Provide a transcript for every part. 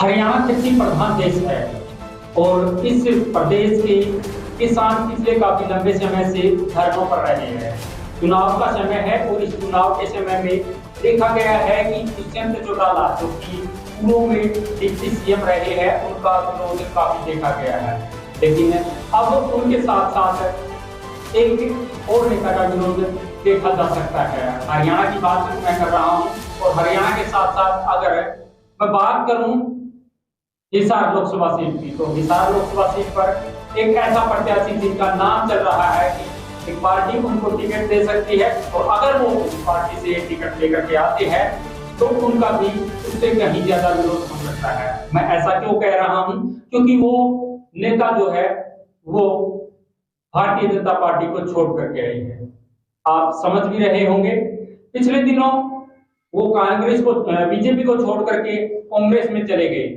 हरियाणा कृषि प्रधान देश है और इस प्रदेश के किसान पिछले काफी लंबे समय से धरनों पर रहे हैं। चुनाव का समय है और इस चुनाव के समय में देखा गया है कि दुष्यंत चौटाला जो कि पूर्व में डिप्टी सीएम रहे हैं, उनका विरोध काफी देखा गया है। लेकिन अब उनके साथ साथ एक और नेता का विरोध देखा जा सकता है। हरियाणा की बात मैं कर रहा हूँ और हरियाणा के साथ साथ अगर मैं बात करूं हिसार लोकसभा सीट की, तो हिसार लोकसभा सीट पर एक ऐसा प्रत्याशी जिनका नाम चल रहा है कि एक पार्टी उनको टिकट दे सकती है और अगर वो उस पार्टी से टिकट लेकर के आते हैं तो उनका भी उससे कहीं ज्यादा विरोध हो सकता है। मैं ऐसा क्यों कह रहा हूं? क्योंकि वो नेता जो है वो भारतीय जनता पार्टी को छोड़ करके आई है। आप समझ भी रहे होंगे, पिछले दिनों वो कांग्रेस को बीजेपी को छोड़ करके कांग्रेस में चले गए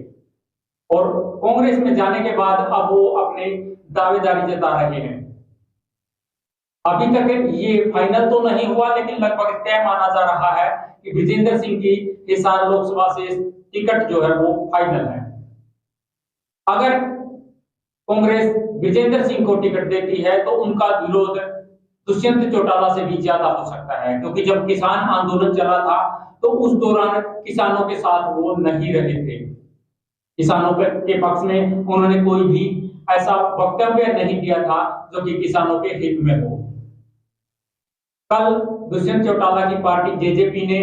और कांग्रेस में जाने के बाद अब वो अपने दावेदारी जता रहे हैं। अभी तक ये फाइनल तो नहीं हुआ, लेकिन लगभग तय माना जा रहा है कि विजेंद्र सिंह की हिसार लोकसभा से टिकट जो है वो फाइनल है। अगर कांग्रेस विजेंद्र सिंह को टिकट देती है तो उनका विरोध दुष्यंत चौटाला से भी ज्यादा हो सकता है, क्योंकि जब किसान आंदोलन चला था तो उस दौरान किसानों के साथ वो नहीं रहे थे। किसानों के पक्ष में उन्होंने कोई भी ऐसा वक्तव्य नहीं दिया था जो कि किसानों के हित में हो। कल दुष्यंत चौटाला की पार्टी जेजेपी ने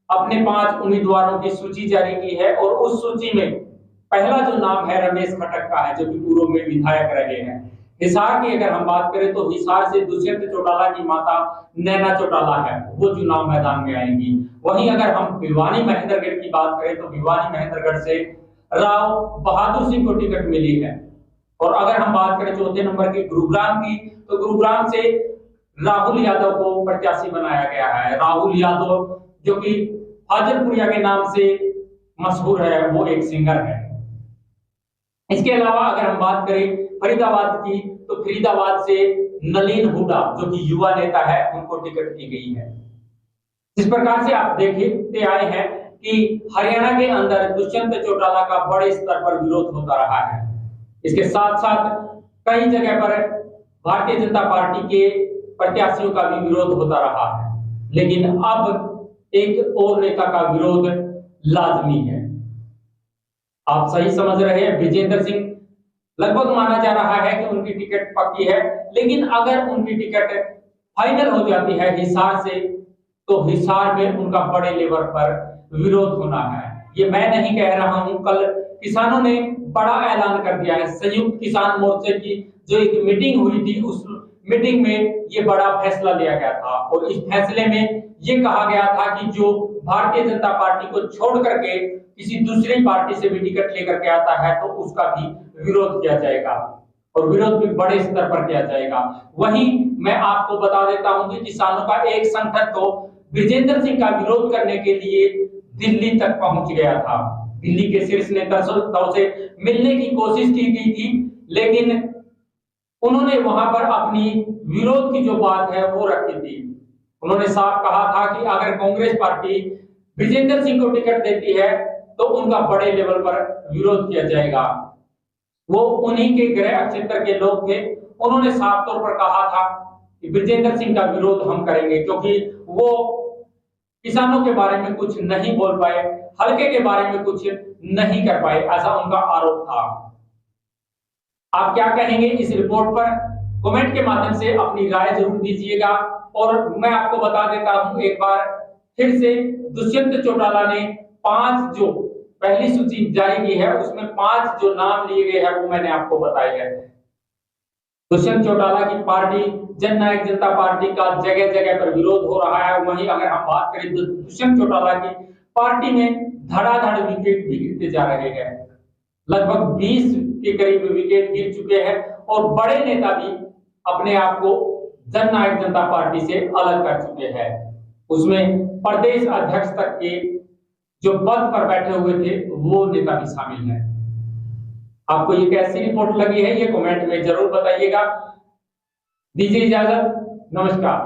अपने 5 उम्मीदवारों की सूची जारी की है और उस सूची में पहला जो नाम है रमेश खटक का है, जो कि पूर्व में विधायक रहे हैं। हिसार की अगर हम बात करें तो हिसार से दुष्यंत चौटाला की माता नैना चौटाला है, वो चुनाव मैदान में आएंगी। वहीं अगर हम भिवानी महेंद्रगढ़ की बात करें तो भिवानी महेंद्रगढ़ से राव बहादुर सिंह को टिकट मिली है। और अगर हम बात करें चौथे नंबर की गुरुग्राम की, तो गुरुग्राम से राहुल यादव को प्रत्याशी बनाया गया है। राहुल यादव जो कि हाजरपुरिया के नाम से मशहूर है, वो एक सिंगर है। इसके अलावा अगर हम बात करें फरीदाबाद की, तो फरीदाबाद से नलिन हुड्डा जो कि युवा नेता है, उनको टिकट दी गई है। इस प्रकार से आप देखते आए हैं कि हरियाणा के अंदर दुष्यंत चौटाला का बड़े स्तर पर विरोध होता रहा है। इसके साथ साथ कई जगह पर भारतीय जनता पार्टी के प्रत्याशियों का भी विरोध होता रहा है, लेकिन अब एक और नेता का विरोध लाजमी है। आप सही समझ रहे हैं, विजेंद्र सिंह लगभग माना जा रहा है कि उनकी टिकट पक्की है, लेकिन अगर उनकी टिकट फाइनल हो जाती है हिसार से, तो हिसार में उनका बड़े लेवल पर विरोध होना है। ये मैं नहीं कह रहा हूं, कल किसानों ने बड़ा ऐलान कर दिया है। संयुक्त किसान मोर्चे की जो एक मीटिंग हुई थी, उस मीटिंग में ये बड़ा फैसला लिया गया था और इस फैसले में ये कहा गया था कि जो भारतीय जनता पार्टी को छोड़ करके किसी दूसरी पार्टी से भी टिकट लेकर के आता है तो उसका भी विरोध किया जाएगा और विरोध भी बड़े स्तर पर किया जाएगा। वहीं मैं आपको बता देता हूं कि किसानों का एक संगठन तो विजेंद्र सिंह का विरोध करने के लिए दिल्ली तक पहुंच गया था। दिल्ली के शीर्ष नेताओं से मिलने की कोशिश की गई थी, लेकिन उन्होंने वहां पर अपनी विरोध की जो बात है वो रखी थी। उन्होंने साफ कहा था कि अगर कांग्रेस पार्टी विजेंद्र सिंह को टिकट देती है तो उनका बड़े लेवल पर विरोध किया जाएगा। वो उन्हीं के गृह क्षेत्र के लोग थे, उन्होंने साफ तौर पर कहा था कि विजेंद्र सिंह का विरोध हम करेंगे, क्योंकि वो किसानों के बारे में कुछ नहीं बोल पाए, हल्के के बारे में कुछ नहीं कर पाए, ऐसा उनका आरोप था। आप क्या कहेंगे इस रिपोर्ट पर? कमेंट के माध्यम से अपनी राय जरूर दीजिएगा। और मैं आपको बता देता हूं एक बार फिर से, दुष्यंत चौटाला ने 5 जो पहली सूची जारी की है उसमें 5 जो नाम लिए गए हैं वो मैंने आपको बताए हैं। दुष्यंत चौटाला की पार्टी जननायक जनता पार्टी का जगह जगह पर विरोध हो रहा है। वहीं अगर हम बात करें तो दुष्यंत चौटाला की पार्टी में धड़ाधड़ विकेट भी गिरते जा रहे हैं। लगभग 20 के करीब विकेट गिर चुके हैं और बड़े नेता भी अपने आप को जननायक जनता पार्टी से अलग कर चुके हैं। उसमें प्रदेश अध्यक्ष तक के जो पद पर बैठे हुए थे वो नेता भी शामिल है। आपको ये कैसी रिपोर्ट लगी है ये कमेंट में जरूर बताइएगा। दीजिए इजाजत, नमस्कार।